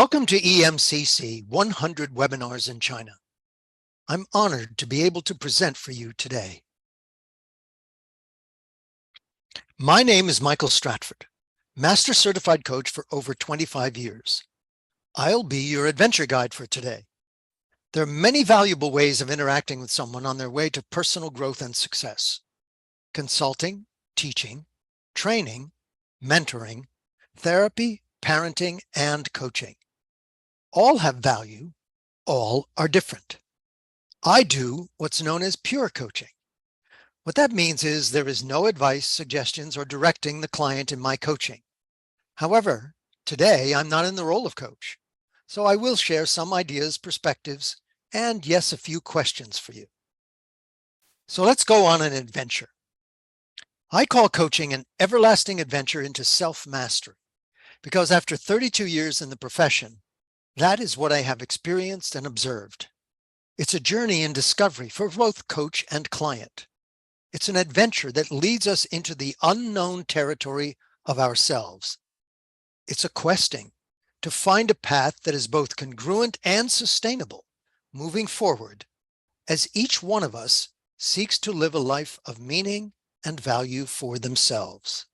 Welcome to EMCC 100 Webinars in China. I'm honored to be able to present for you today. My name is Michael Stratford, Master Certified Coach for over 25 years. I'll be your adventure guide for today. There are many valuable ways of interacting with someone on their way to personal growth and success. Consulting, teaching, training, mentoring, therapy, parenting, and coaching. All have value. All are different. I do what's known as pure coaching. What that means is there is no advice, suggestions, or directing the client in my coaching. However, today I'm not in the role of coach, so I will share some ideas, perspectives, and yes, a few questions for you. So let's go on an adventure. I call coaching an everlasting adventure into self-mastery, because after 32 years in the profession, that is what I have experienced and observed. It's a journey in discovery for both coach and client. It's an adventure that leads us into the unknown territory of ourselves. It's a questing to find a path that is both congruent and sustainable moving forward as each one of us seeks to live a life of meaning and value for themselves.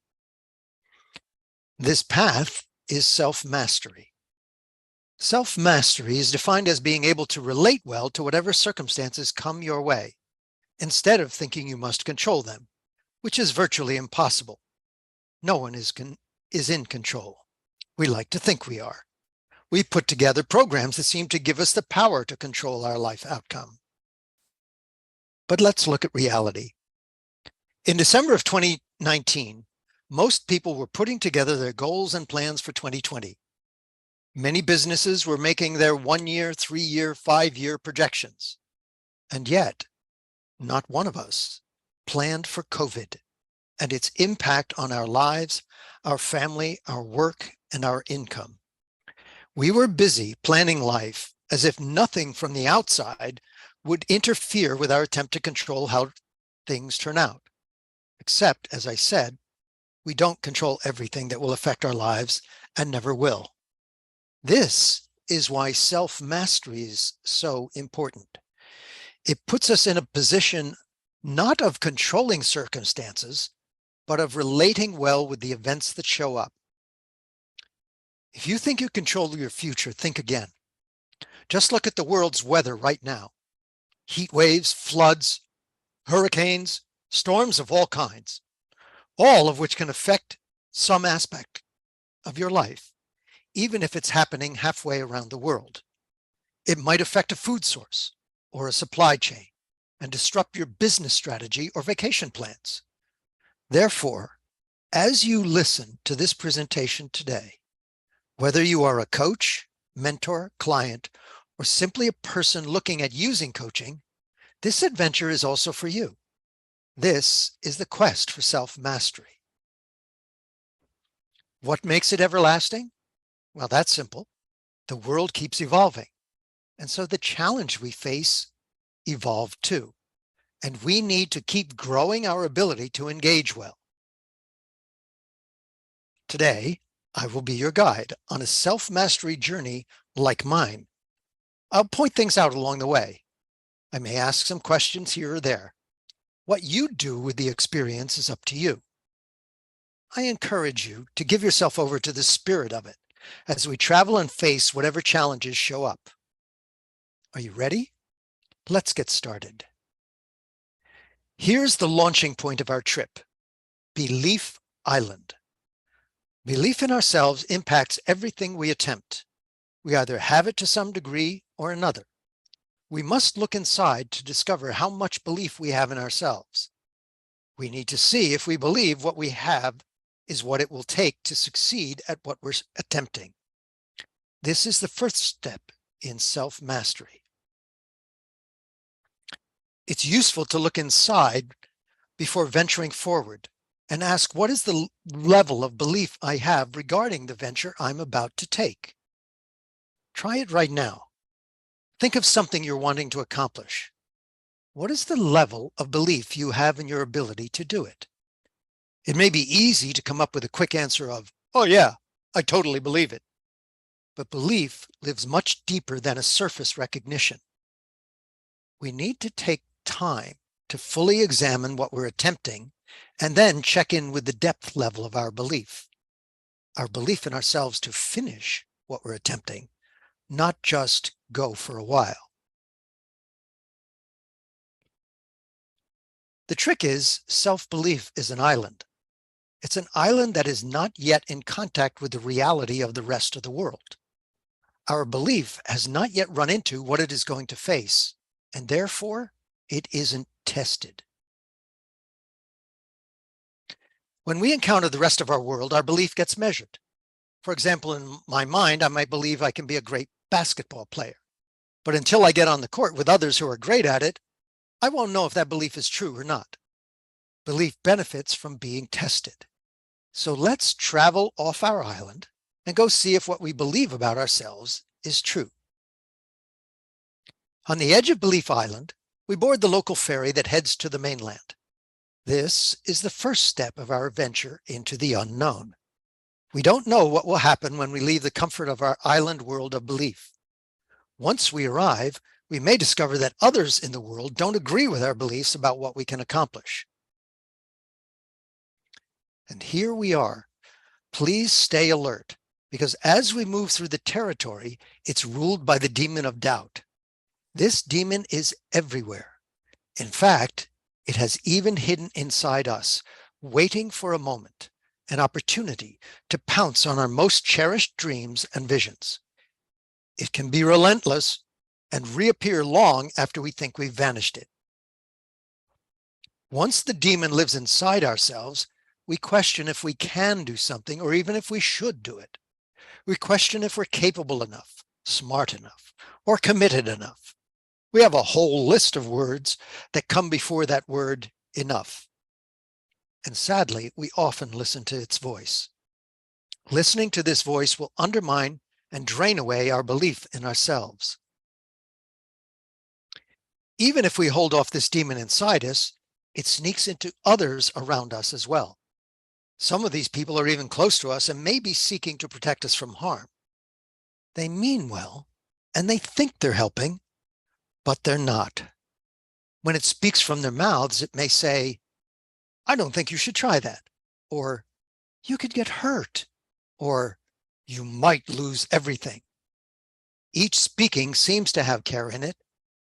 This path is self-mastery. Self-mastery is defined as being able to relate well to whatever circumstances come your way, instead of thinking you must control them, which is virtually impossible. No one is in control. We like to think we are. We put together programs that seem to give us the power to control our life outcome. But let's look at reality. In December of 2019, most people were putting together their goals and plans for 2020. Many businesses were making their 1-year, 3-year, 5-year projections. And yet, not one of us planned for COVID and its impact on our lives, our family, our work, and our income. We were busy planning life as if nothing from the outside would interfere with our attempt to control how things turn out. Except, as I said, we don't control everything that will affect our lives and never will. This is why self-mastery is so important. It puts us in a position not of controlling circumstances, but of relating well with the events that show up. If you think you control your future, think again. Just look at the world's weather right now. Heat waves, floods, hurricanes, storms of all kinds, all of which can affect some aspect of your life, even if it's happening halfway around the world. It might affect a food source or a supply chain and disrupt your business strategy or vacation plans. Therefore, as you listen to this presentation today, whether you are a coach, mentor, client, or simply a person looking at using coaching, this adventure is also for you. This is the quest for self-mastery. What makes it everlasting? Well, that's simple. The world keeps evolving. And so the challenge we face evolve too. And we need to keep growing our ability to engage well. Today, I will be your guide on a self-mastery journey like mine. I'll point things out along the way. I may ask some questions here or there. What you do with the experience is up to you. I encourage you to give yourself over to the spirit of it as we travel and face whatever challenges show up. Are you ready? Let's get started. Here's the launching point of our trip, Belief Island. Belief in ourselves impacts everything we attempt. We either have it to some degree or another. We must look inside to discover how much belief we have in ourselves. We need to see if we believe what we have is what it will take to succeed at what we're attempting. This is the first step in self-mastery. It's useful to look inside before venturing forward and ask, what is the level of belief I have regarding the venture I'm about to take? Try it right now. Think of something you're wanting to accomplish. What is the level of belief you have in your ability to do it? It may be easy to come up with a quick answer of, oh yeah, I totally believe it. but belief lives much deeper than a surface recognition. We need to take time to fully examine what we're attempting and then check in with the depth level of our belief in ourselves to finish what we're attempting, not just go for a while. The trick is, self-belief is an island. It's an island that is not yet in contact with the reality of the rest of the world. Our belief has not yet run into what it is going to face, and therefore it isn't tested. When we encounter the rest of our world, our belief gets measured. For example, in my mind, I might believe I can be a great basketball player. But until I get on the court with others who are great at it, I won't know if that belief is true or not. Belief benefits from being tested. So let's travel off our island and go see if what we believe about ourselves is true. On the edge of Belief Island, we board the local ferry that heads to the mainland. This is the first step of our venture into the unknown. We don't know what will happen when we leave the comfort of our island world of belief. Once we arrive, we may discover that others in the world don't agree with our beliefs about what we can accomplish. And here we are. Please stay alert, because as we move through the territory, it's ruled by the demon of doubt. This demon is everywhere. In fact, it has even hidden inside us, waiting for a moment, an opportunity to pounce on our most cherished dreams and visions. It can be relentless and reappear long after we think we've vanished it. Once the demon lives inside ourselves, we question if we can do something or even if we should do it. We question if we're capable enough, smart enough, or committed enough. We have a whole list of words that come before that word enough. And sadly, we often listen to its voice. Listening to this voice will undermine and drain away our belief in ourselves. Even if we hold off this demon inside us, it sneaks into others around us as well. Some of these people are even close to us and may be seeking to protect us from harm. They mean well, and they think they're helping, but they're not. When it speaks from their mouths, it may say, "I don't think you should try that," or "You could get hurt," or "You might lose everything." Each speaking seems to have care in it,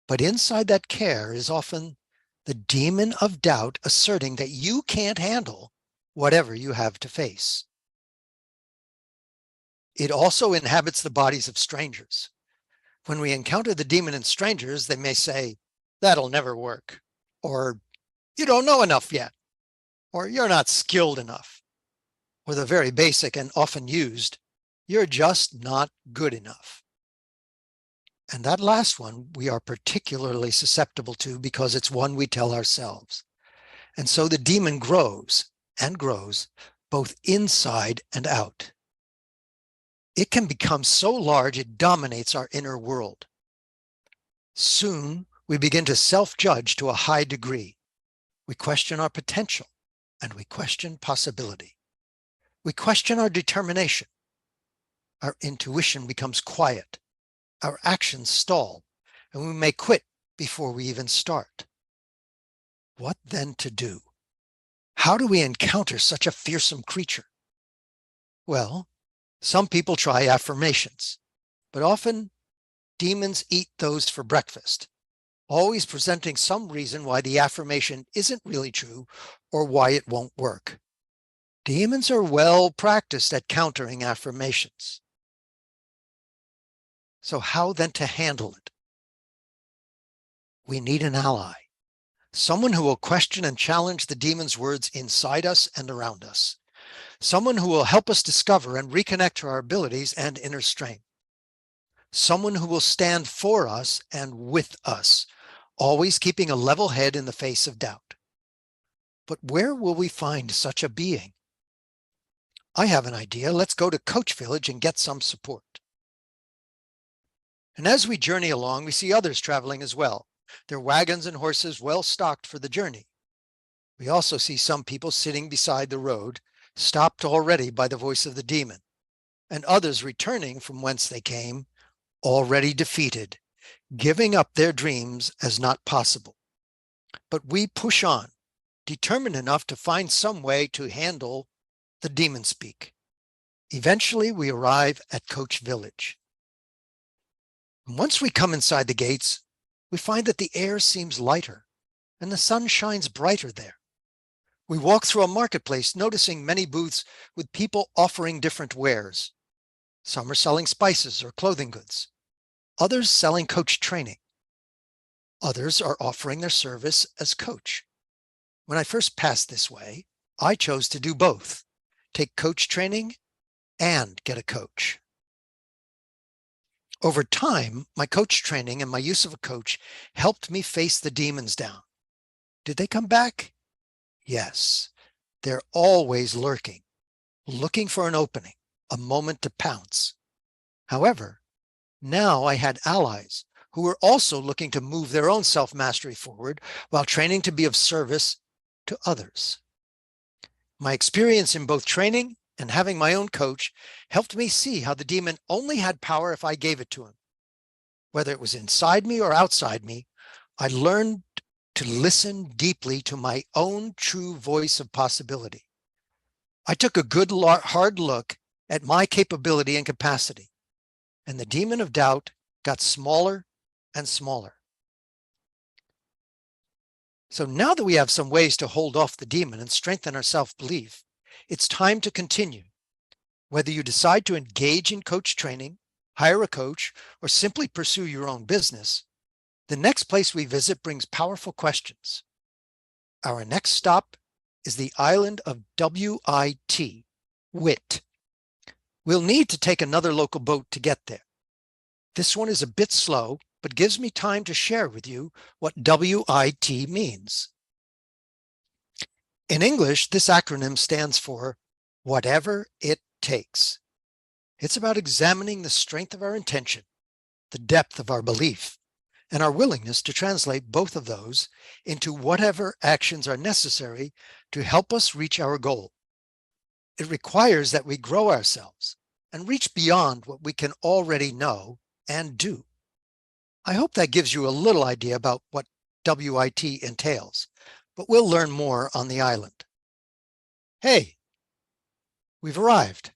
but inside that care is often the demon of doubt asserting that you can't handle whatever you have to face. It also inhabits the bodies of strangers. When we encounter the demon in strangers, they may say, "That'll never work," or "You don't know enough yet," or "You're not skilled enough," or the very basic and often used, "You're just not good enough." And that last one we are particularly susceptible to because it's one we tell ourselves. And so the demon grows and grows, both inside and out. It can become so large it dominates our inner world. Soon we begin to self-judge to a high degree. We question our potential and we question possibility. We question our determination. Our intuition becomes quiet. Our actions stall, and we may quit before we even start. What then to do? How do we encounter such a fearsome creature? Well, some people try affirmations, but often demons eat those for breakfast, always presenting some reason why the affirmation isn't really true or why it won't work. Demons are well practiced at countering affirmations. So how then to handle it? We need an ally, someone who will question and challenge the demon's words inside us and around us, someone who will help us discover and reconnect to our abilities and inner strength, someone who will stand for us and with us, always keeping a level head in the face of doubt. But where will we find such a being? I have an idea. Let's go to Coach Village and get some support. And as we journey along, we see others traveling as well, their wagons and horses well stocked for the journey. We also see some people sitting beside the road, stopped already by the voice of the demon. and others returning from whence they came, already defeated, giving up their dreams as not possible. But we push on, determined enough to find some way to handle the demon speak. Eventually, we arrive at Coach Village. And once we come inside the gates, we find that the air seems lighter and the sun shines brighter there. We walk through a marketplace, noticing many booths with people offering different wares. Some are selling spices or clothing goods. Others selling coach training. Others are offering their service as coach. When I first passed this way, I chose to do both, take coach training and get a coach. Over time, my coach training and my use of a coach helped me face the demons down. Did they come back? Yes, they're always lurking, looking for an opening, a moment to pounce. However, now I had allies who were also looking to move their own self-mastery forward while training to be of service to others. My experience in both training and having my own coach helped me see how the demon only had power if I gave it to him. Whether it was inside me or outside me, I learned to listen deeply to my own true voice of possibility. I took a good hard look at my capability and capacity, and the demon of doubt got smaller and smaller. So now that we have some ways to hold off the demon and strengthen our self-belief, it's time to continue. Whether you decide to engage in coach training, hire a coach, or simply pursue your own business, the next place we visit brings powerful questions. Our next stop is the island of Wit. We'll need to take another local boat to get there. This one is a bit slow, but gives me time to share with you what WIT means. In English, this acronym stands for whatever it takes. It's about examining the strength of our intention, the depth of our belief, and our willingness to translate both of those into whatever actions are necessary to help us reach our goal. It requires that we grow ourselves and reach beyond what we can already know and do. I hope that gives you a little idea about what WIT entails, but we'll learn more on the island. Hey, we've arrived.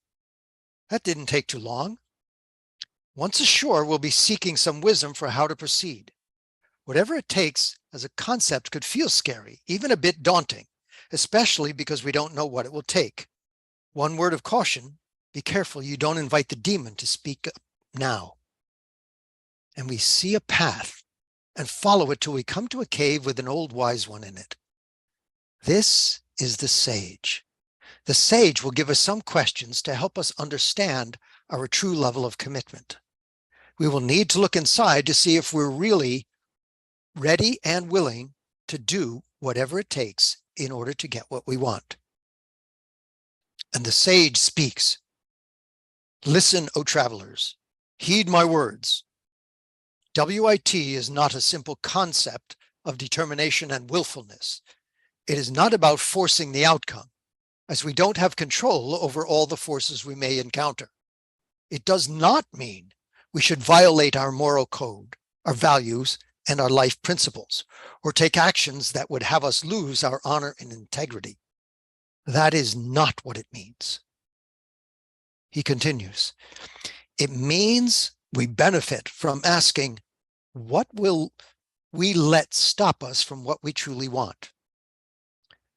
That didn't take too long. Once ashore, we'll be seeking some wisdom for how to proceed. Whatever it takes as a concept could feel scary, even a bit daunting, especially because we don't know what it will take. One word of caution, be careful you don't invite the demon to speak up now. And we see a path and follow it till we come to a cave with an old wise one in it. This is the sage. The sage will give us some questions to help us understand our true level of commitment. We will need to look inside to see if we're really ready and willing to do whatever it takes in order to get what we want. And the sage speaks. Listen, O travelers, heed my words. WIT is not a simple concept of determination and willfulness. It is not about forcing the outcome, as we don't have control over all the forces we may encounter. It does not mean we should violate our moral code, our values, and our life principles, or take actions that would have us lose our honor and integrity. That is not what it means. He continues, it means we benefit from asking, what will we let stop us from what we truly want?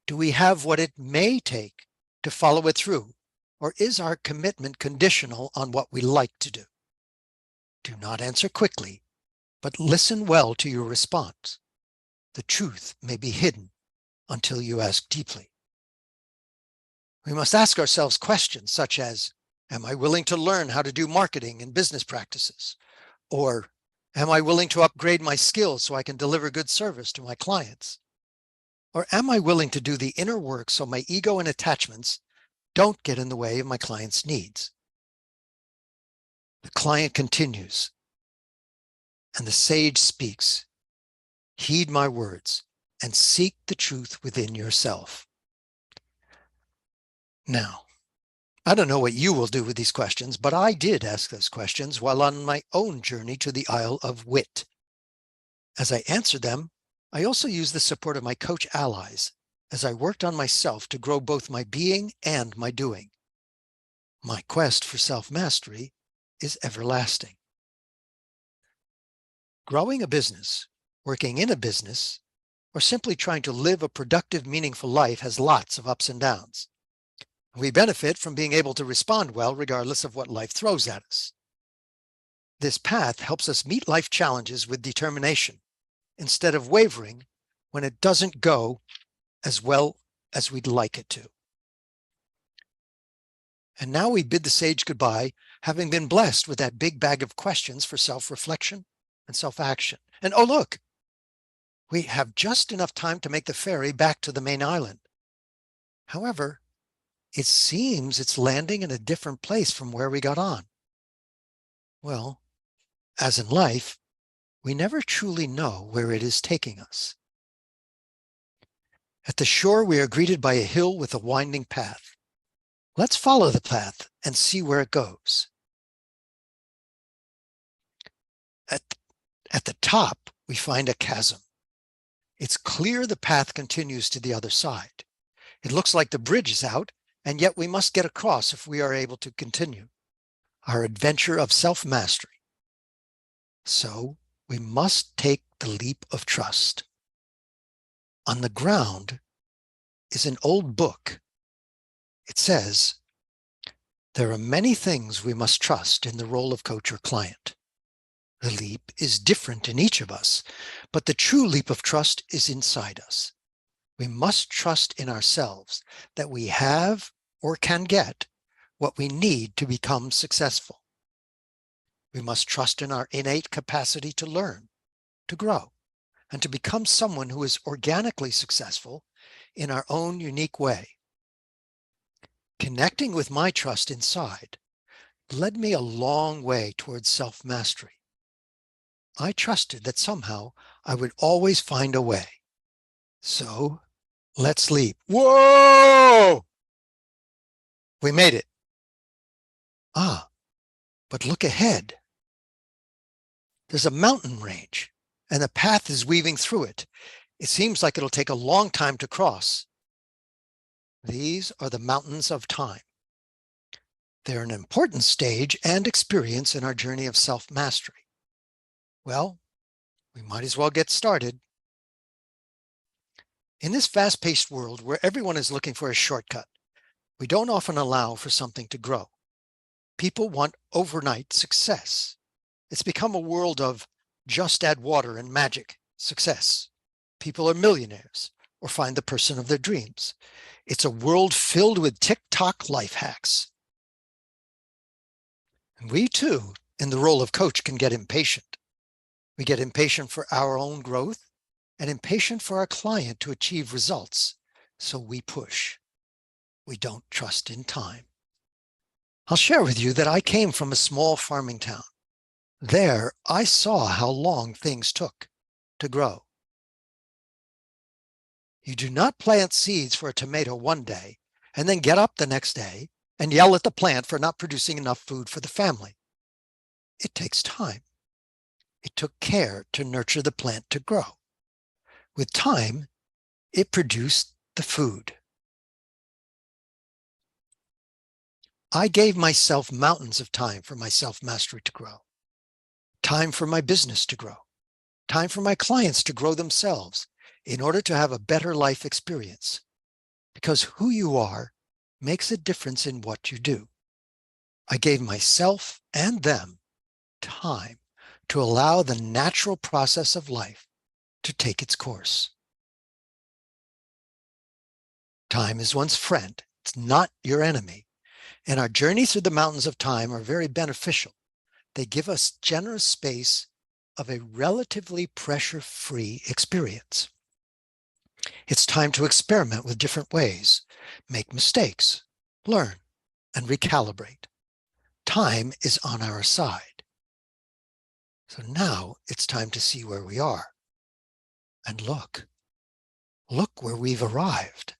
Do we have what it may take to follow it through, or is our commitment conditional on what we like to do? Do not answer quickly, but listen well to your response. The truth may be hidden until you ask deeply. We must ask ourselves questions such as, am I willing to learn how to do marketing and business practices? Or, am I willing to upgrade my skills so I can deliver good service to my clients? Or am I willing to do the inner work so my ego and attachments don't get in the way of my client's needs? The client continues, and the sage speaks, heed my words and seek the truth within yourself. Now, I don't know what you will do with these questions, but I did ask those questions while on my own journey to the Isle of Wit. As I answered them, I also used the support of my coach allies as I worked on myself to grow both my being and my doing. My quest for self-mastery is everlasting. Growing a business, working in a business, or simply trying to live a productive, meaningful life has lots of ups and downs. We benefit from being able to respond well regardless of what life throws at us. This path helps us meet life challenges with determination instead of wavering when it doesn't go as well as we'd like it to. And now we bid the sage goodbye, having been blessed with that big bag of questions for self-reflection and self-action. And oh, look, we have just enough time to make the ferry back to the main island. However, it seems it's landing in a different place from where we got on. Well, as in life, we never truly know where it is taking us. At the shore, we are greeted by a hill with a winding path. Let's follow the path and see where it goes. At the top, we find a chasm. It's clear the path continues to the other side. It looks like the bridge is out, and yet we must get across if we are able to continue our adventure of self-mastery. So we must take the leap of trust. On the ground is an old book. It says, there are many things we must trust in the role of coach or client. The leap is different in each of us, but the true leap of trust is inside us. We must trust in ourselves that we have or can get what we need to become successful. We must trust in our innate capacity to learn, to grow, and to become someone who is organically successful in our own unique way. Connecting with my trust inside led me a long way towards self-mastery. I trusted that somehow I would always find a way. So let's leap. Whoa! We made it. But look ahead. There's a mountain range, and the path is weaving through it. It seems like it'll take a long time to cross. These are the mountains of time. They're an important stage and experience in our journey of self-mastery. Well, we might as well get started. In this fast-paced world where everyone is looking for a shortcut, we don't often allow for something to grow. People want overnight success. It's become a world of just add water and magic success. People are millionaires or find the person of their dreams. It's a world filled with TikTok life hacks. And we too, in the role of coach, can get impatient. We get impatient for our own growth and impatient for our client to achieve results. So we push. We don't trust in time. I'll share with you that I came from a small farming town. There, I saw how long things took to grow. You do not plant seeds for a tomato one day and then get up the next day and yell at the plant for not producing enough food for the family. It takes time. It took care to nurture the plant to grow. With time, it produced the food. I gave myself mountains of time for my self-mastery to grow, time for my business to grow, time for my clients to grow themselves in order to have a better life experience. Because who you are makes a difference in what you do. I gave myself and them time to allow the natural process of life to take its course. Time is one's friend. It's not your enemy. And our journey through the mountains of time are very beneficial. They give us generous space of a relatively pressure-free experience. It's time to experiment with different ways, make mistakes, learn, and recalibrate. Time is on our side. So now it's time to see where we are. And look where we've arrived.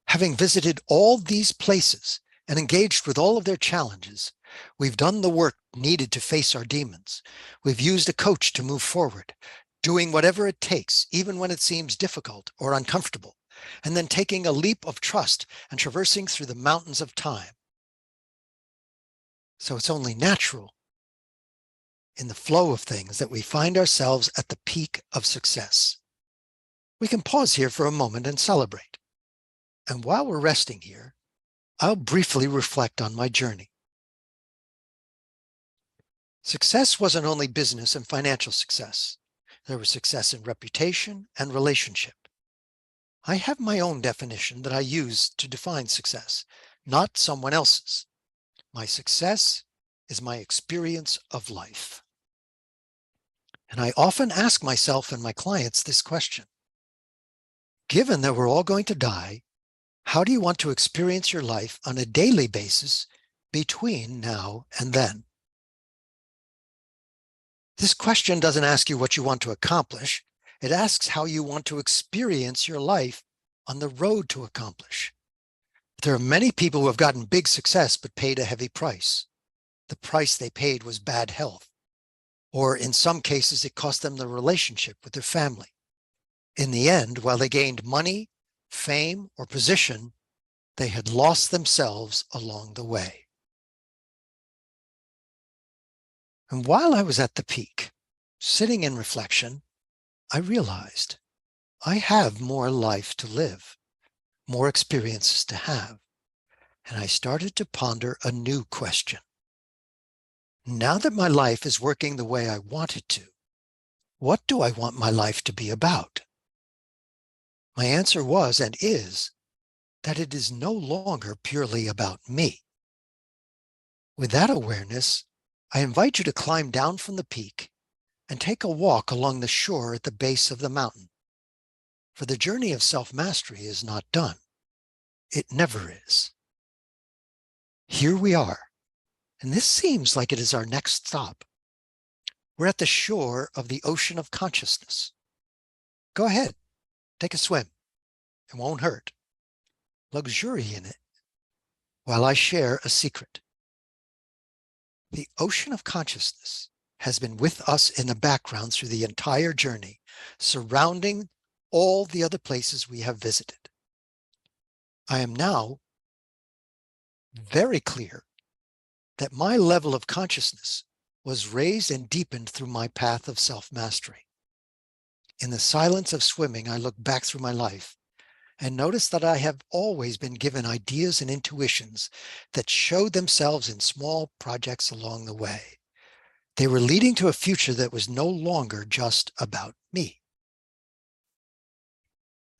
Having visited all these places and engaged with all of their challenges. We've done the work needed to face our demons. We've used a coach to move forward, doing whatever it takes, even when it seems difficult or uncomfortable, and then taking a leap of trust and traversing through the mountains of time. So it's only natural in the flow of things that we find ourselves at the peak of success. We can pause here for a moment and celebrate. And while we're resting here, I'll briefly reflect on my journey. Success wasn't only business and financial success. There was success in reputation and relationship. I have my own definition that I use to define success, not someone else's. My success is my experience of life. And I often ask myself and my clients this question. Given that we're all going to die, how do you want to experience your life on a daily basis between now and then? This question doesn't ask you what you want to accomplish. It asks how you want to experience your life on the road to accomplish. There are many people who have gotten big success but paid a heavy price. The price they paid was bad health, or in some cases, it cost them the relationship with their family. In the end, while they gained money, fame, or position, they had lost themselves along the way. And while I was at the peak, sitting in reflection, I realized I have more life to live, more experiences to have. And I started to ponder a new question. Now that my life is working the way I want it to, what do I want my life to be about? My answer was and is that it is no longer purely about me. With that awareness, I invite you to climb down from the peak and take a walk along the shore at the base of the mountain. For the journey of self-mastery is not done. It never is. Here we are, and this seems like it is our next stop. We're at the shore of the ocean of consciousness. Go ahead, take a swim. It won't hurt. Luxuriate in it while I share a secret. The ocean of consciousness has been with us in the background through the entire journey, surrounding all the other places we have visited. I am now very clear that my level of consciousness was raised and deepened through my path of self-mastery. In the silence of swimming, I look back through my life and notice that I have always been given ideas and intuitions that showed themselves in small projects along the way. They were leading to a future that was no longer just about me.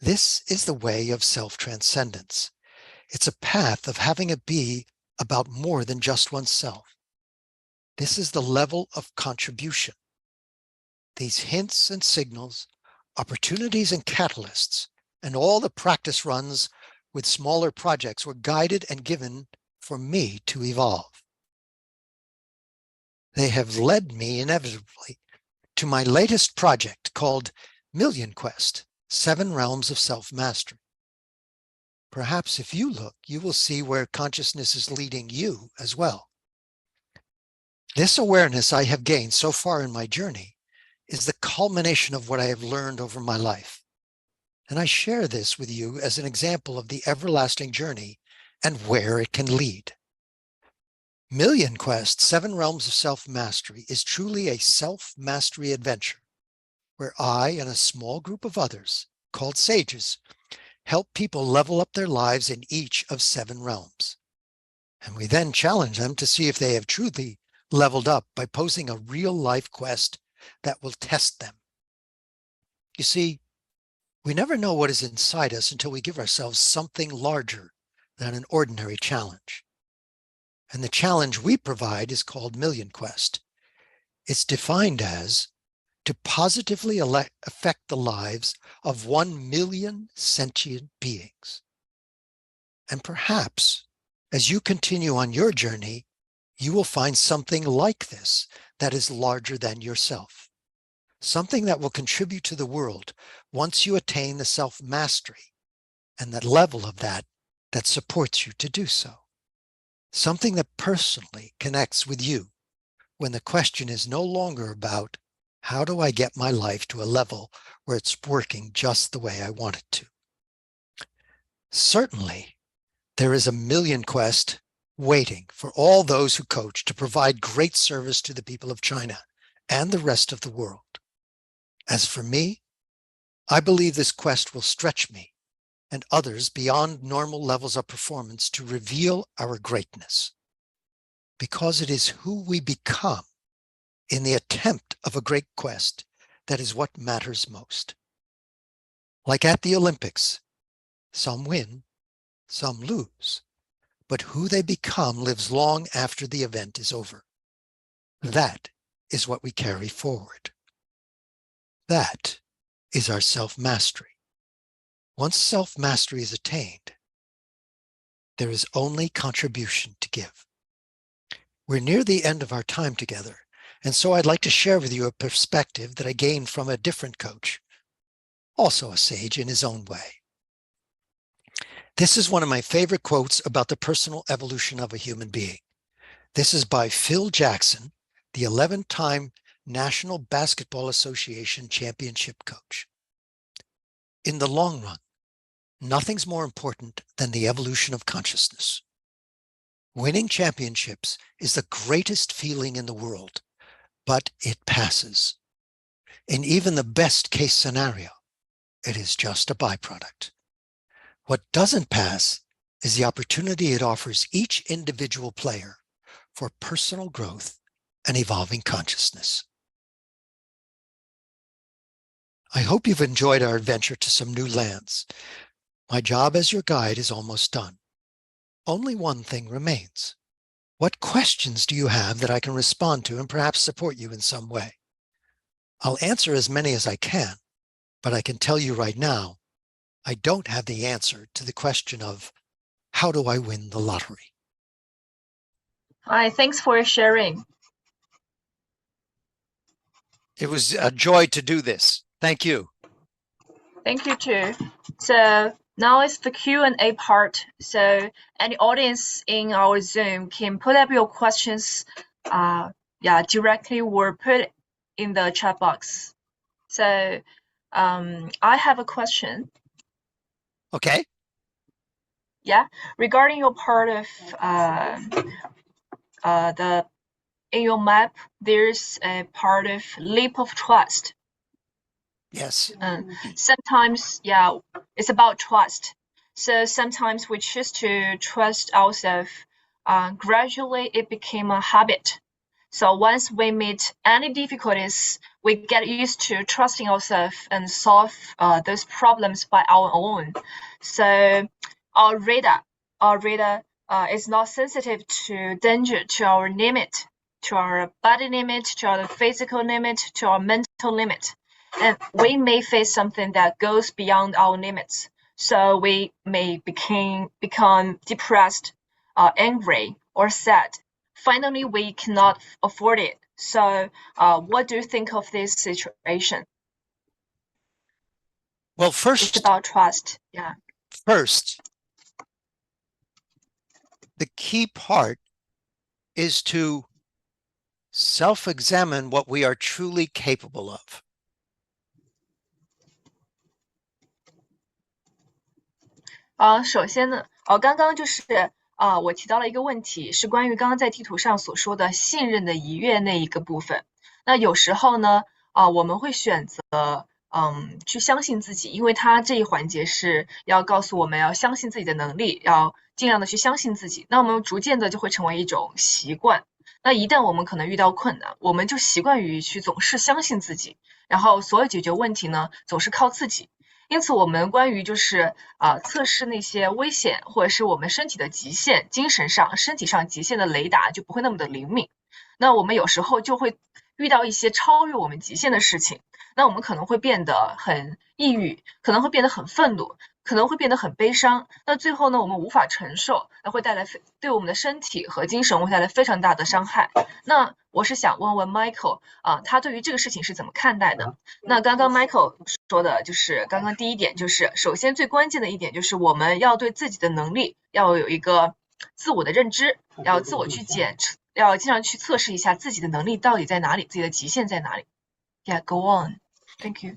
This is the way of self-transcendence. It's a path of having it be about more than just oneself. This is the level of contribution. These hints and signals, opportunities and catalysts, and all the practice runs with smaller projects were guided and given for me to evolve. They have led me inevitably to my latest project called Million Quest, 7 Realms of Self-Mastery. Perhaps if you look, you will see where consciousness is leading you as well. This awareness I have gained so far in my journey is the culmination of what I have learned over my life. And I share this with you as an example of the everlasting journey and where it can lead. Million Quest, 7 Realms of Self-Mastery is truly a self-mastery adventure where I and a small group of others, called sages, help people level up their lives in each of 7 realms. And we then challenge them to see if they have truly leveled up by posing a real-life quest that will test them. You see, we never know what is inside us until we give ourselves something larger than an ordinary challenge. And the challenge we provide is called Million Quest. It's defined as to positively affect the lives of 1 million sentient beings. And perhaps, as you continue on your journey, you will find something like this that is larger than yourself. Something that will contribute to the world once you attain the self-mastery and that level of that supports you to do so. something that personally connects with you when the question is no longer about how do I get my life to a level where it's working just the way I want it to. Certainly, there is a million quest waiting for all those who coach to provide great service to the people of China and the rest of the world. As for me, I believe this quest will stretch me and others beyond normal levels of performance to reveal our greatness, because it is who we become in the attempt of a great quest that is what matters most. Like at the Olympics, some win, some lose, but who they become lives long after the event is over. That is what we carry forward. That is our self-mastery. Once self-mastery is attained, there is only contribution to give. We're near the end of our time together, and so I'd like to share with you a perspective that I gained from a different coach, also a sage in his own way. This is one of my favorite quotes about the personal evolution of a human being. This is by Phil Jackson, the 11-time National Basketball Association championship coach. In the long run, nothing's more important than the evolution of consciousness. Winning championships is the greatest feeling in the world, but it passes. In even the best case scenario, it is just a byproduct. What doesn't pass is the opportunity it offers each individual player for personal growth and evolving consciousness. I hope you've enjoyed our adventure to some new lands. My job as your guide is almost done. Only one thing remains. What questions do you have that I can respond to and perhaps support you in some way? I'll answer as many as I can, but I can tell you right now, I don't have the answer to the question of how do I win the lottery? Hi, thanks for sharing. It was a joy to do this. Thank you. Thank you too. So now it's the Q&A part. So any audience in our Zoom can put up your questions directly or put in the chat box. So I have a question. Okay. Yeah, regarding your part of in your map, there's a part of leap of trust. Yes. Sometimes, it's about trust. So sometimes we choose to trust ourselves. Gradually, it became a habit. So once we meet any difficulties, we get used to trusting ourselves and solve those problems by our own. So our radar is not sensitive to danger, to our limit, to our body limit, to our physical limit, to our mental limit. And we may face something that goes beyond our limits. So we may become depressed, angry, or sad. Finally, we cannot afford it. So what do you think of this situation? Well, first, it's about trust. Yeah. First, the key part is to self-examine what we are truly capable of.首先呢，刚刚就是我提到了一个问题，是关于刚刚在地图上所说的信任的愉悦那一个部分。那有时候呢，我们会选择去相信自己，因为它这一环节是要告诉我们要相信自己的能力，要尽量的去相信自己。那我们逐渐的就会成为一种习惯。那一旦我们可能遇到困难，我们就习惯于去总是相信自己，然后所有解决问题呢，总是靠自己。因此我们关于就是测试那些危险或者是我们身体的极限，精神上身体上极限的雷达就不会那么的灵敏。那我们有时候就会遇到一些超越我们极限的事情，那我们可能会变得很抑郁，可能会变得很愤怒，可能会变得很悲伤。那最后呢，我们无法承受，那会带来对我们的身体和精神会带来非常大的伤害。那我是想问问 Michael 他对于这个事情是怎么看待的？那刚刚 Michael 说的就是刚刚第一点，就是首先最关键的一点就是我们要对自己的能力要有一个自我的认知，要自我去要经常去测试一下自己的能力到底在哪里，自己的极限在哪里。Yeah, go on. Thank you.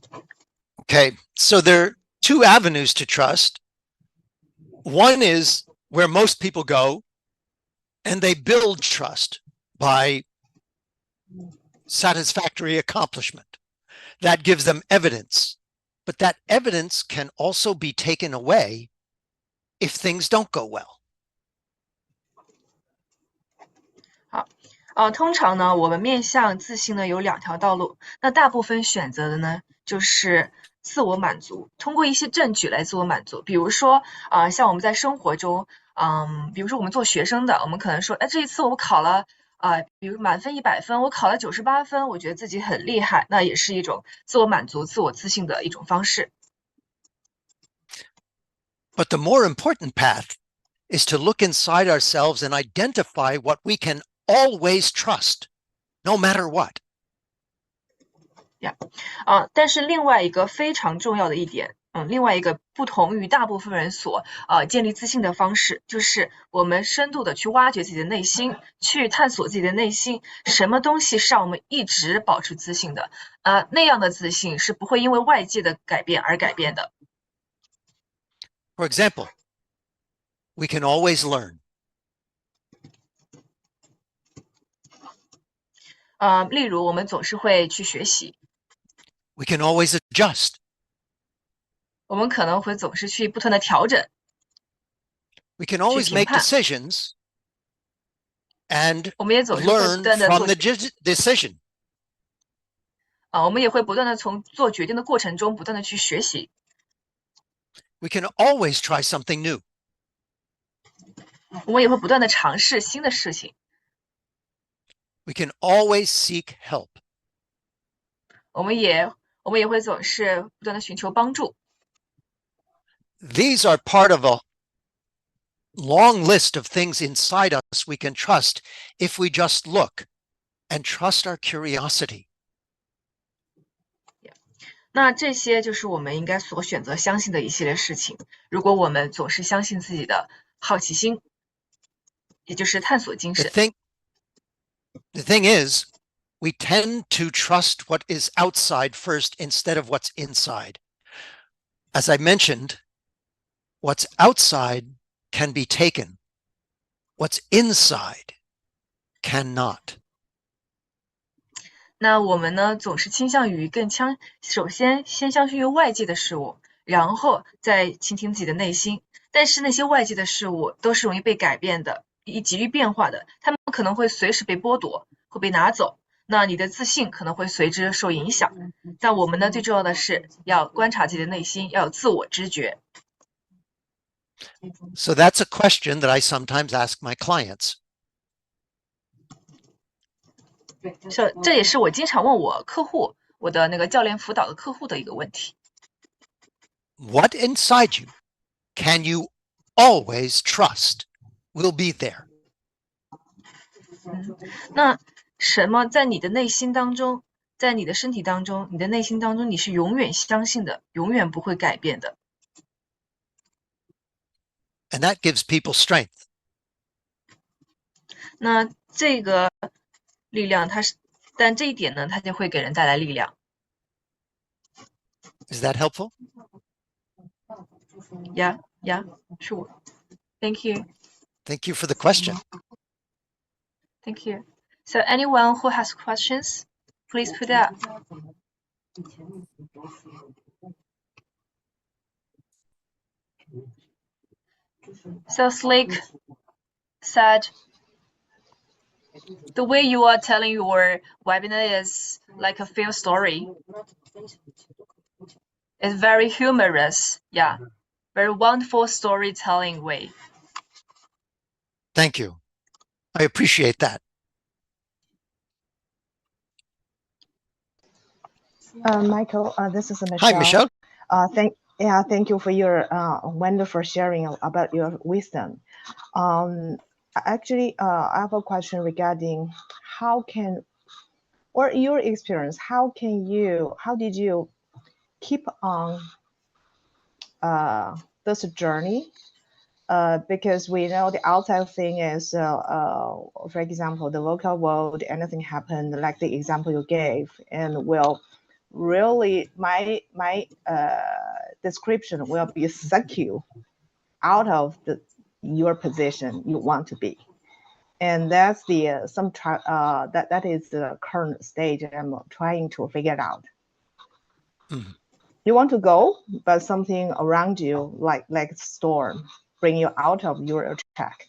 Okay, so there are two avenues to trust. One is where most people go, and they build trust by satisfactory accomplishment. That gives them evidence, but that evidence can also be taken away if things don't go well. 通常呢，我们面向自信呢有2条道路。那大部分选择的呢，就是自我满足，通过一些证据来自我满足。比如说，像我们在生活中，比如说我们做学生的，我们可能说，哎，这一次我考了，比如满分100分，我考了98分，我觉得自己很厉害，那也是一种自我满足、自我自信的一种方式。But the more important path is to look inside ourselves and identify what we can always trust, no matter what. 但是另外一个非常重要的一点，另外一个不同于大部分人所建立自信的方式，就是我们深度的去挖掘自己的内心，去探索自己的内心，什么东西是让我们一直保持自信的，那样的自信是不会因为外界的改变而改变的。For example, we can always learn. 例如我们总是会去学习， We can always adjust. 我们可能会总是去不断的调整， We can always 去评 make 判， decisions and 我们也总是会不 learn 断的 from 做 the decision. 我们也会不断的从做决定的过程中不断的去学习， We can always try something new. 我们也会不断的尝试新的事情， We can always seek help. 我们也会总是不断的寻求帮助。 These are part of a long list of things inside us we can trust if we just look and trust our curiosity. 那这些就是我们应该所选择相信的一系列事情。如果我们总是相信自己的好奇心，也就是探索精 The 神， thing is, we tend to trust what is outside first instead of what's inside. As I mentioned, what's outside can be taken. What's inside cannot. 那我们呢总是倾向于首先相信于外界的事物，然后再倾听自己的内心。但是那些外界的事物都是容易被改变的，急于变化的，他们可能会随时被剥夺，会被拿走。那你的自信可能会随之受影响。但我们呢最重要的是要观察自己的内心，要有自我知觉。So that's a question that I sometimes ask my clients. 这也是我经常问我的那个教练辅导的客户的一个问题。 What inside you can you always trust will be there? 那什么在你的内心当中，在你的身体当中，你的内心当中，你是永远相信的，永远不会改变的。 And that gives people strength. 那这个力量但这一点呢，它就会给人带来力量。 Is that helpful? Yeah, sure. Thank you. Thank you for the question. Thank you. So anyone who has questions, please put up. So Slick said, the way you are telling your webinar is like a field story. It's very humorous. Yeah, very wonderful storytelling way. Thank you. I appreciate that. Michael, this is Michelle. Hi, Michelle. Thank you for your wonderful sharing about your wisdom. Actually, I have a question regarding or your experience, how did you keep on this journey because we know the outside thing is, for example, the local world, anything happened, like the example you gave, and will really, my description will be suck you out of your position you want to be. And that's the that is the current stage I'm trying to figure it out. Mhm. You want to go, but something around you, like storm, bring you out of your track.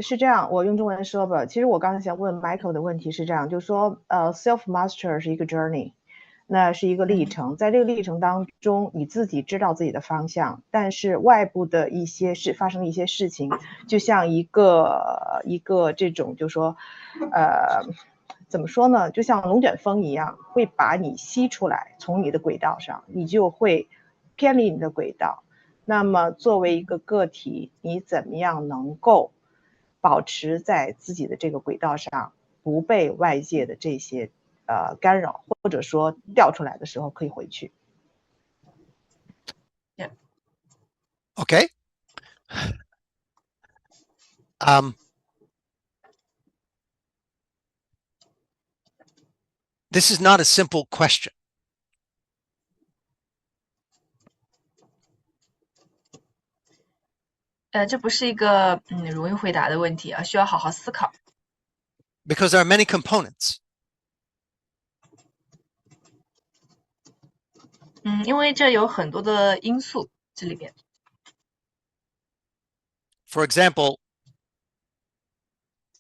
是这样，我用中文说吧。其实我刚才想问 Michael 的问题是这样，就是说self master 是一个 journey，那是一个历程，在这个历程当中，你自己知道自己的方向，但是外部的一些发生一些事情，就像一个这种，就是说，怎么说呢？就像龙卷风一样，会把你吸出来，从你的轨道上，你就会偏离你的轨道。那么作为一个个体，你怎么样能够保持在自己的这个轨道上，不被外界的这些干扰，或者说掉出来的时候可以回去。Yeah. Okay. This is not a simple question. 这不是一个容易回答的问题啊，需要好好思考。Because there are many components. 因为这有很多的因素这里边。For example,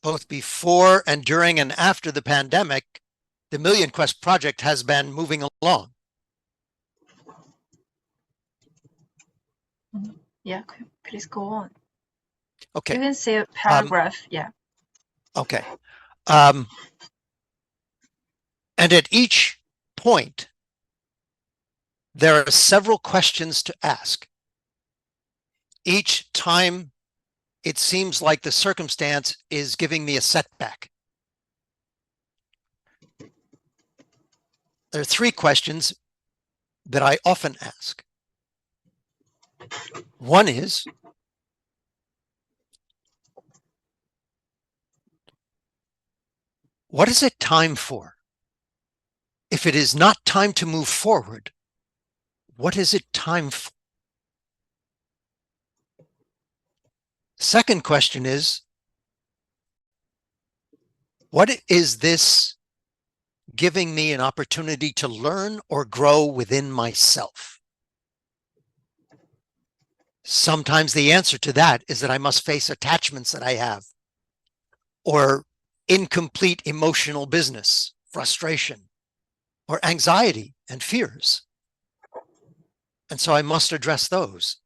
both before and during and after the pandemic, the Million Quest project has been moving along. Yeah, please go on. Okay. You can say a paragraph. Yeah. Okay. And at each point, there are several questions to ask. Each time it seems like the circumstance is giving me a setback. There are three questions that I often ask. One is, what is it time for? If it is not time to move forward, what is it time for? Second question is, what is this giving me an opportunity to learn or grow within myself? Sometimes the answer to that is that I must face attachments that I have, or incomplete emotional business, frustration, or anxiety and fears. And so I must address those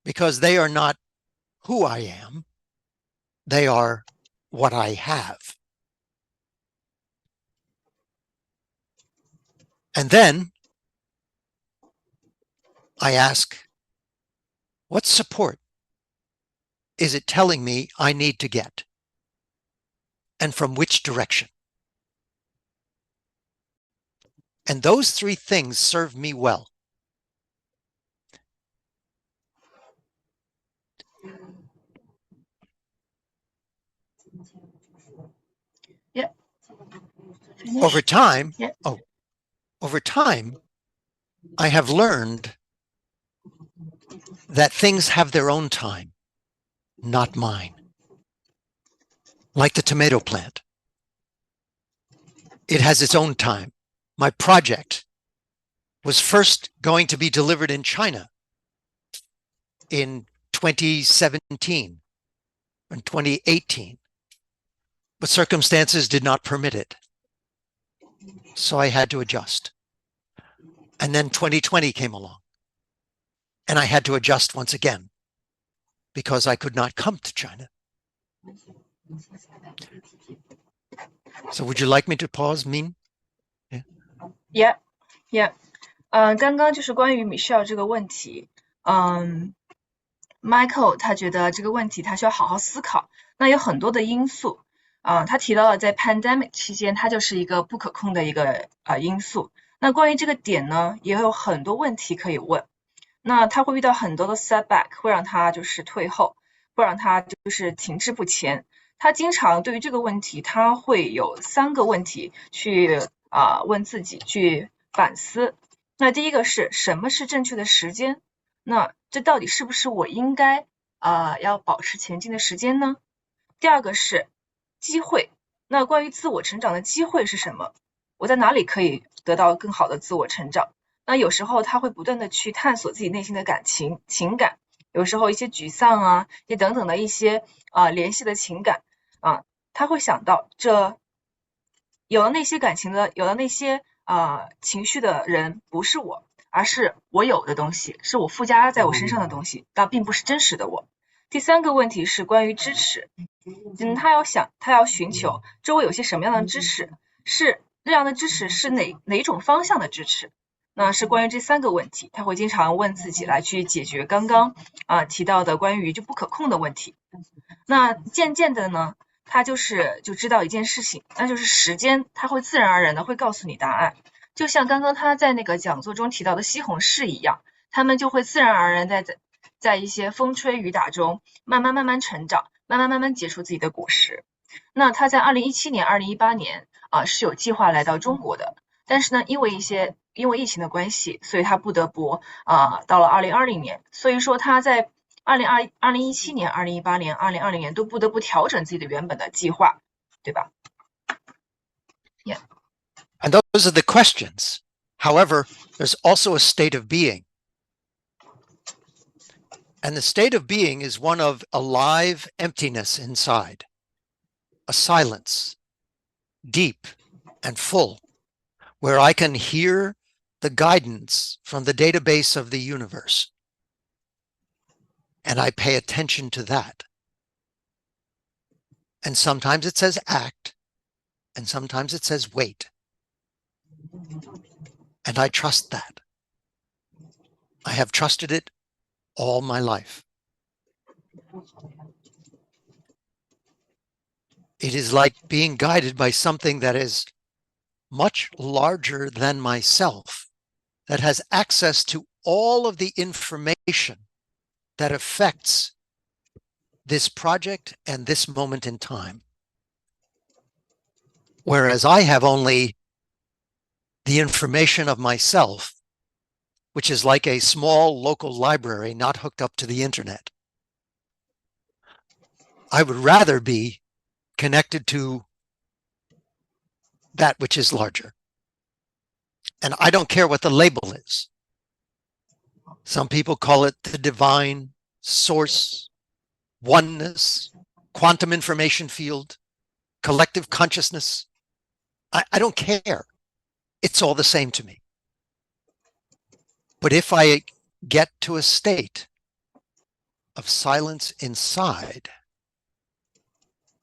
because they are not who I am. They are what I have. And then I ask, what support is it telling me I need to get? And from which direction? And those three things serve me well. Yeah. Over time, Yeah. over time, I have learned that things have their own time, not mine. Like the tomato plant. It has its own time. My project was first going to be delivered in China in 2017 and 2018, but circumstances did not permit it. So I had to adjust. And then 2020 came along and I had to adjust once again because I could not come to China. So would you like me to pause, Min? Yeah, yeah. 刚刚就是关于 Michelle 这个问题，Michael 他觉得这个问题他需要好好思考。那有很多的因素他提到了在 pandemic 期间，它就是一个不可控的一个因素。那关于这个点呢，也有很多问题可以问。那他会遇到很多的 setback， 会让他就是退后，会让他就是停滞不前。他经常对于这个问题，他会有3个问题去问自己，去反思。那第一个是什么是正确的时间？那这到底是不是我应该要保持前进的时间呢？第二个是机会，那关于自我成长的机会是什么？我在哪里可以得到更好的自我成长？那有时候他会不断的去探索自己内心的情感，有时候一些沮丧啊，也等等的一些联系的情感他会想到有了那些感情的，有了那些情绪的人不是我，而是我有的东西，是我附加在我身上的东西，但并不是真实的我。第3个问题是关于支持，他要寻求周围有些什么样的支持，是这样的支持是哪种方向的支持？那是关于这3个问题，他会经常问自己来去解决刚刚提到的关于就不可控的问题。那渐渐的呢，他就知道一件事情，那就是时间，它会自然而然的会告诉你答案。就像刚刚他在那个讲座中提到的西红柿一样，他们就会自然而然在一些风吹雨打中慢慢成长，慢慢结出自己的果实。那他在2017年、2018年是有计划来到中国的，但是呢，因为疫情的关系，所以他不得不到了2020年，所以说他在2017年、2018年、2020年都不得不调整自己的原本的计划，对吧？ Yeah. And those are the questions. However, there's also a state of being. And the state of being is one of alive emptiness inside, a silence, deep and full, where I can hear the guidance from the database of the universe. And I pay attention to that. And sometimes it says act, and sometimes it says wait. And I trust that. I have trusted it all my life. It is like being guided by something that is much larger than myself, that has access to all of the information that affects this project and this moment in time. Whereas I have only the information of myself, which is like a small local library not hooked up to the internet. I would rather be connected to that which is larger. And I don't care what the label is. Some people call it the divine source, oneness, quantum information field, collective consciousness. I don't care. It's all the same to me. But if I get to a state of silence inside,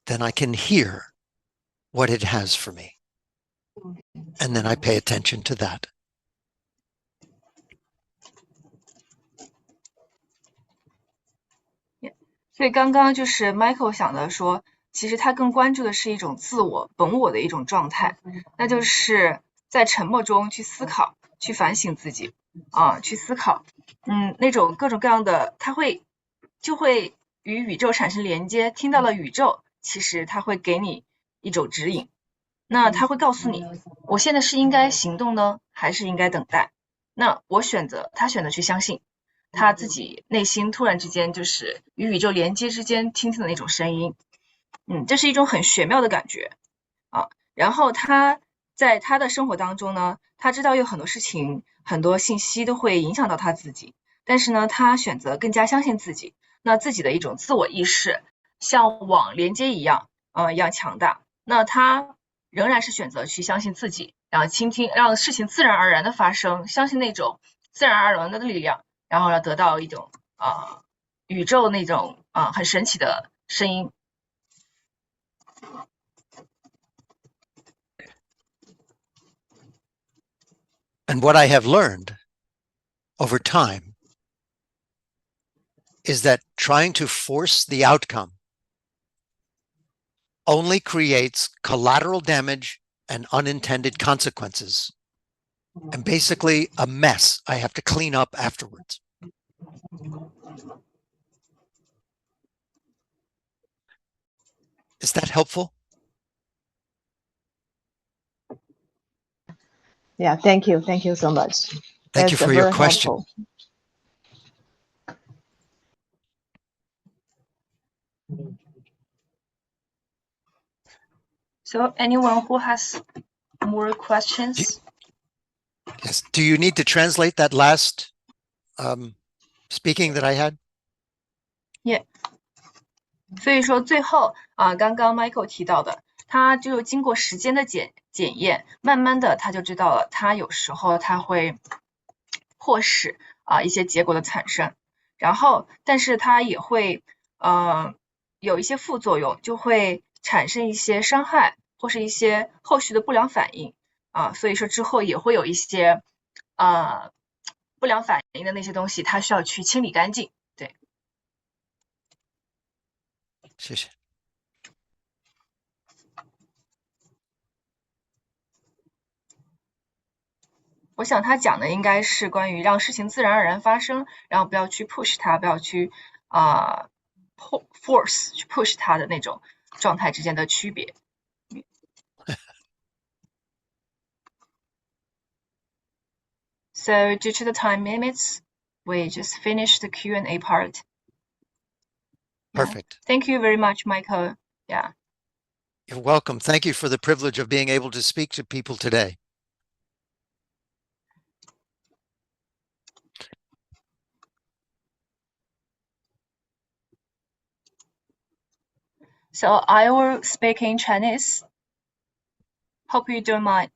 then I can hear what it has for me. And then I pay attention to that. Yeah. 所以刚刚就是 Michael 想的说，其实他更关注的是一种自我、本我的一种状态，那就是在沉默中去思考、去反省自己去思考，那种各种各样的，就会与宇宙产生连接，听到了宇宙，其实它会给你一种指引，那它会告诉你，我现在是应该行动呢，还是应该等待？那他选择去相信。他自己内心突然之间就是与宇宙连接之间听听的那种声音，这是一种很玄妙的感觉然后他在他的生活当中呢，他知道有很多事情、很多信息都会影响到他自己，但是呢，他选择更加相信自己，那自己的一种自我意识像网连接一样强大，那他仍然是选择去相信自己，然后倾听，让事情自然而然的发生，相信那种自然而然的力量。然后要得到一种宇宙那种很神奇的声音。And what I have learned over time is that trying to force the outcome only creates collateral damage and unintended consequences, and basically a mess I have to clean up afterwards. Is that helpful? Yeah, thank you so much. Thank you That's for your very question. helpful. So anyone who has more questions? Yes. Do you need to translate that last speaking that I had? Yeah. 所以说最后刚刚 Michael 提到的，他就经过时间的检验，慢慢的他就知道了，他有时候他会迫使一些结果的产生，然后但是他也会有一些副作用，就会产生一些伤害或是一些后续的不良反应所以说之后也会有一些不良反应的那些东西，他需要去清理干净。对，谢谢。我想他讲的应该是关于让事情自然而然发生，然后不要去 push 它，不要去force 去 push 它的那种状态之间的区别。So due to the time limits, we just finished the Q&A part. Perfect. Thank you very much, Michael. Yeah. You're welcome. Thank you for the privilege of being able to speak to people today. So I will speak in Chinese. Hope you don't mind.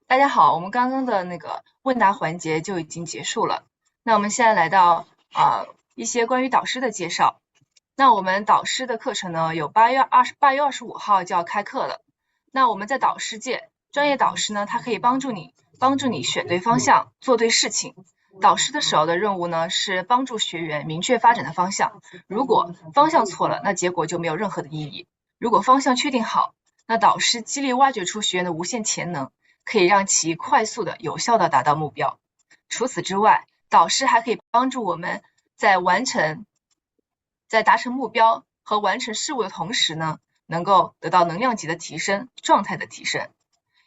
大家好，我们刚刚的那个问答环节就已经结束了。那我们现在来到一些关于导师的介绍。那我们导师的课程呢，有8月25号就要开课了。那我们在导师界，专业导师呢，他可以帮助你选对方向，做对事情。导师的首要的任务呢，是帮助学员明确发展的方向。如果方向错了，那结果就没有任何的意义。如果方向确定好，那导师激励挖掘出学员的无限潜能，可以让其快速的、有效的达到目标。除此之外，导师还可以帮助我们在达成目标和完成事务的同时呢，能够得到能量级的提升、状态的提升，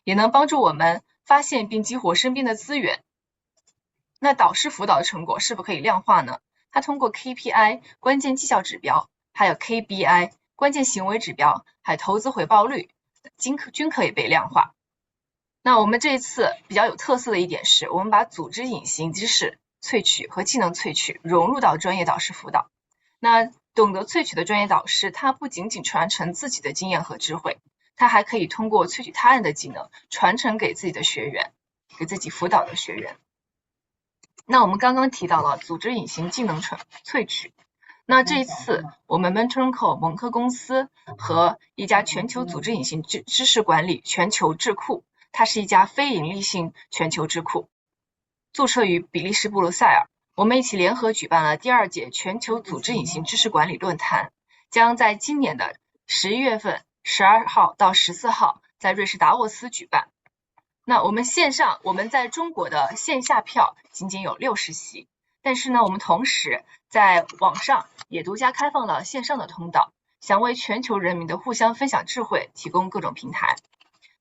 也能帮助我们发现并激活身边的资源。那导师辅导的成果是否可以量化呢？它通过 KPI 关键绩效指标，还有 KBI 关键行为指标，还有投资回报率均可以被量化。那我们这一次比较有特色的一点是，我们把组织隐形知识萃取和技能萃取融入到专业导师辅导。那懂得萃取的专业导师，他不仅仅传承自己的经验和智慧，他还可以通过萃取他人的技能，传承给自己的学员，给自己辅导的学员。那我们刚刚提到了组织隐形技能萃取，那这一次我们 Mentoring 蒙科公司和一家全球组织隐形知识管理全球智库，它是一家非营利性全球智库，注册于比利时布鲁塞尔。我们一起联合举办了第2届全球组织隐形知识管理论坛，将在今年的11月份12号到14号在瑞士达沃斯举办。那我们在中国的线下票仅仅有60席，但是呢，我们同时在网上也独家开放了线上的通道，想为全球人民的互相分享智慧提供各种平台。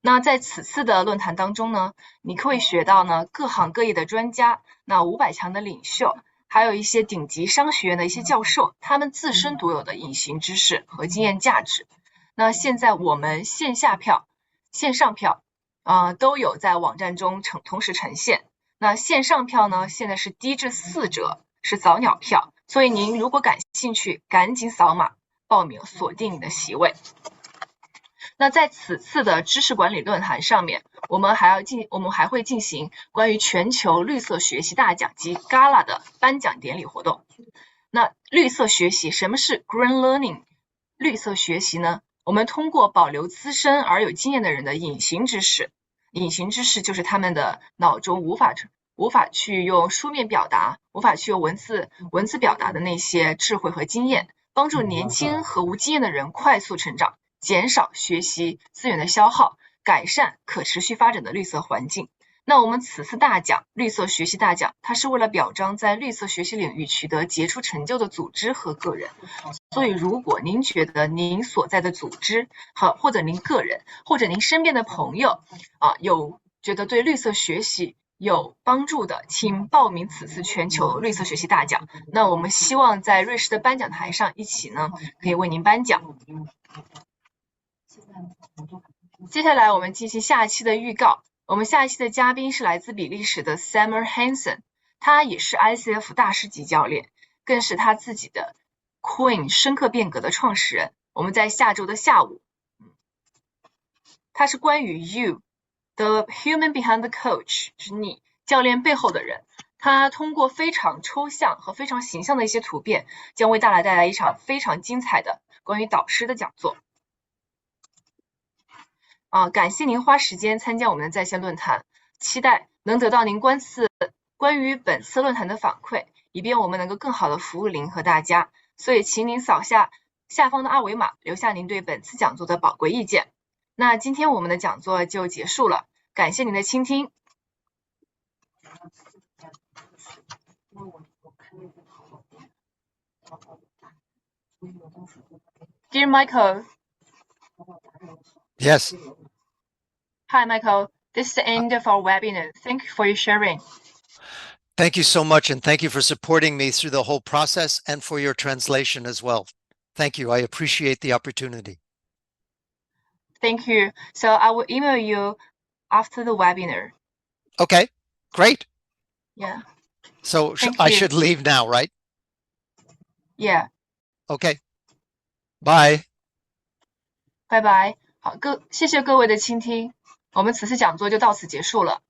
那在此次的论坛当中呢，你可以学到呢各行各业的专家，那500强的领袖，还有一些顶级商学院的一些教授，他们自身独有的隐形知识和经验价值。那现在我们线下票、线上票都有在网站中同时呈现。那线上票呢，现在是低至4折，是早鸟票，所以您如果感兴趣，赶紧扫码报名，锁定你的席位。那在此次的知识管理论坛上面，我们还会进行关于全球绿色学习大奖及 Gala 的颁奖典礼活动。那绿色学习，什么是 Green Learning？ 绿色学习呢？我们通过保留资深而有经验的人的隐形知识，隐形知识就是他们的脑中无法去用书面表达，无法去用文字表达的那些智慧和经验，帮助年轻和无经验的人快速成长，减少学习资源的消耗，改善可持续发展的绿色环境。那我们此次大奖绿色学习大奖，它是为了表彰在绿色学习领域取得杰出成就的组织和个人。所以如果您觉得您所在的组织或者您个人或者您身边的朋友有觉得对绿色学习有帮助的，请报名此次全球绿色学习大奖。那我们希望在瑞士的颁奖台上一起呢，可以为您颁奖。接下来我们进行下一期的预告。我们下一期的嘉宾是来自比利时的 Summer Hansen， 他也是 ICF 大师级教练，更是他自己的 Queen 深刻变革的创始人。我们在下周的下午，他是关于 You the human behind the coach， 就是你教练背后的人。他通过非常抽象和非常形象的一些图片，将为大家带来一场非常精彩的关于导师的讲座。感谢您花时间参加我们的在线论坛，期待能得到您关于本次论坛的反馈，以便我们能够更好的服务您和大家。所以请您扫下方的二维码，留下您对本次讲座的宝贵意见。那今天我们的讲座就结束了，感谢您的倾听。Dear Michael. Yes. Hi, Michael. This is the end of our webinar. Thank you for your sharing. Thank you so much, and thank you for supporting me through the whole process and for your translation as well. Thank you. I appreciate the opportunity. Thank you. So I will email you after the webinar. Okay, great. Yeah. So Thank I you. should leave now, right? Yeah. Okay. Bye. 拜拜。好，谢谢各位的倾听，我们此次讲座就到此结束了。